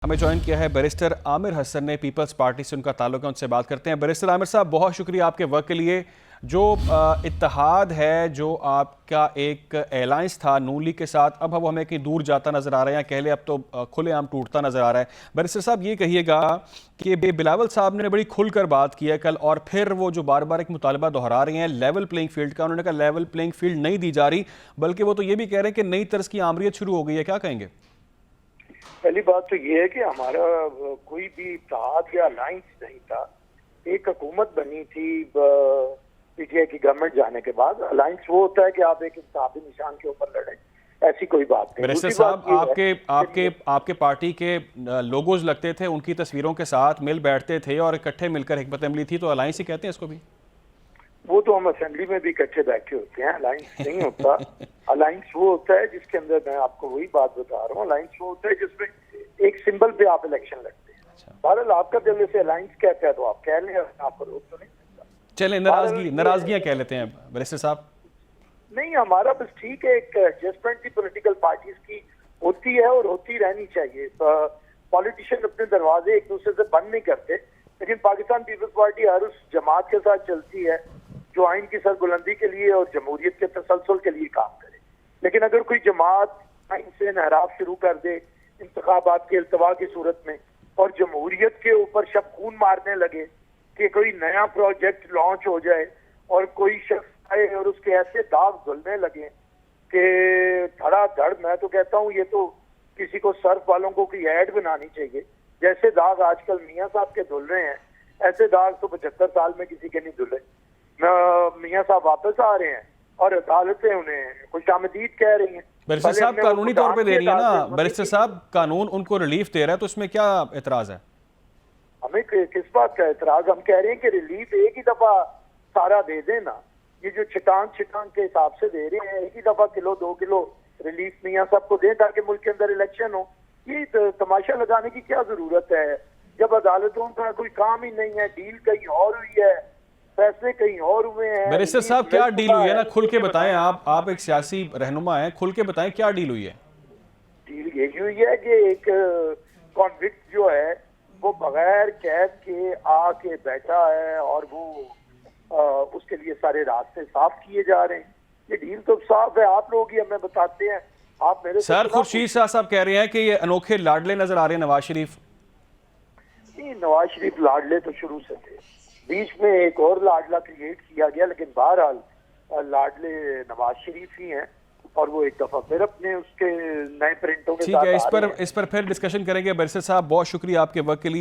हमें ज्वाइन किया है बैरिस्टर आमिर हसन ने, पीपल्स पार्टी से उनका ताल्लुक है, उनसे बात करते हैं। बैरिस्टर आमिर साहब, बहुत शुक्रिया आपके वर्क के लिए। जो इत्तेहाद है, जो आपका एक एलायंस था नून लीग के साथ, अब वो हमें कहीं दूर जाता नजर आ रहा है, कह ले अब तो खुलेआम टूटता नजर आ रहा है। बैरिस्टर साहब, ये कहिएगा कि बिलावल साहब ने बड़ी खुलकर बात की है कल, और फिर वो जो बार बार एक मुतालबा दोहरा रहे हैं लेवल प्लेइंग फील्ड का, उन्होंने कहा लेवल प्लेइंग फील्ड नहीं दी जा रही, बल्कि वो तो ये भी कह रहे हैं कि नई तर्ज की आमरीत शुरू हो गई है। क्या कहेंगे? पहली बात तो ये है कि हमारा कोई भी इत्तेहाद या अलायंस नहीं था। एक हुकूमत बनी थी पीटीआई की गवर्नमेंट जाने के बाद। अलायंस वो होता है कि आप एक इंतखाबी निशान के ऊपर लड़े, ऐसी कोई बात नहीं। बैरिस्टर साहब, आपके पार्टी के लोगोज लगते थे, उनकी तस्वीरों के साथ मिल बैठते थे और इकट्ठे मिलकर हिकमत अमली थी, तो अलायंस ही कहते हैं इसको भी। वो तो हम असेंबली में भी इकट्ठे बैठे होते हैं, अलायंस नहीं होता। अलायंस वो होता है जिसके अंदर, मैं आपको वही बात बता रहा हूँ, अलायंस वो होता है जिसमें एक सिंबल पे आप इलेक्शन लड़ते हैं। बहरहाल आपका दिल से अलायंस कहता है तो आप कह लें, आपको रोक तो नहीं सकता। चले, नाराजगियां कह लेते हैं बैरिस्टर साहब। नहीं, हमारा बस ठीक है, एक एडजस्टमेंट थी पॉलिटिकल पार्टीज की, होती है और होती रहनी चाहिए। पॉलिटिशियन अपने दरवाजे एक दूसरे से बंद नहीं करते, लेकिन पाकिस्तान पीपल्स पार्टी हर उस जमात के साथ चलती है जो आइन की सरबुलंदी के लिए और जमहूरियत के तसलसल के लिए काम करे। लेकिन अगर कोई जमात आइन से इनहराफ शुरू कर दे इंतखाबात के इल्तवा की सूरत में, और जमहूरियत के ऊपर शब खून मारने लगे कि कोई नया प्रोजेक्ट लॉन्च हो जाए और कोई शख्स आए और उसके ऐसे दाग धुलने लगे कि धड़ाधड़, मैं तो कहता हूँ ये तो किसी को सर्फ वालों को कोई ऐड बनानी चाहिए। जैसे दाग आजकल मियाँ साहब के धुल रहे हैं, ऐसे दाग तो 75 साल में किसी के नहीं धुले। मियाँ साहब वापस आ रहे हैं और अदालतें उन्हें खुशामदीद कह रही हैं। बैरिस्टर साहब कानूनी तौर पे दे रही है ना, बैरिस्टर साहब कानून उनको रिलीफ दे रहा है, तो उसमें क्या एतराज है? हमें किस बात का एतराज? हम कह रहे हैं कि रिलीफ एक ही दफा सारा दे देना। ये जो छिटान के हिसाब से दे रहे हैं, एक ही दफा किलो 2 किलो रिलीफ मियाँ साहब को दें ताकि मुल्क के अंदर इलेक्शन हो। ये तमाशा लगाने की क्या जरूरत है जब अदालतों का कोई काम ही नहीं है? डील कहीं और हुई है, फैसले कहीं और हुए हैं। बैरिस्टर साहब, क्या डील हुई है ना, खुल के बताएं। आप एक सियासी रहनुमा हैं, खुल के बताएं क्या डील हुई है। डील यही हुई है कि एक कॉन्विक्ट जो है वो बगैर कैद के आके बैठा है और वो उसके लिए सारे रास्ते साफ किए जा रहे हैं। ये डील तो साफ है, आप लोग ही हमें बताते हैं। आप मेरे सर खुर्शीद शाह साहब कह रहे हैं कि ये अनोखे लाडले नजर आ रहे हैं नवाज शरीफ। नवाज शरीफ लाडले तो शुरू से थे, बीच में एक और लाडला क्रिएट किया गया, लेकिन बहरहाल लाडले नवाज शरीफ ही हैं और वो एक दफा फिर अपने उसके नए प्रिंटों के साथ। ठीक है, इस पर फिर डिस्कशन करेंगे। बैरिस्टर साहब, बहुत शुक्रिया आपके वक्त के लिए।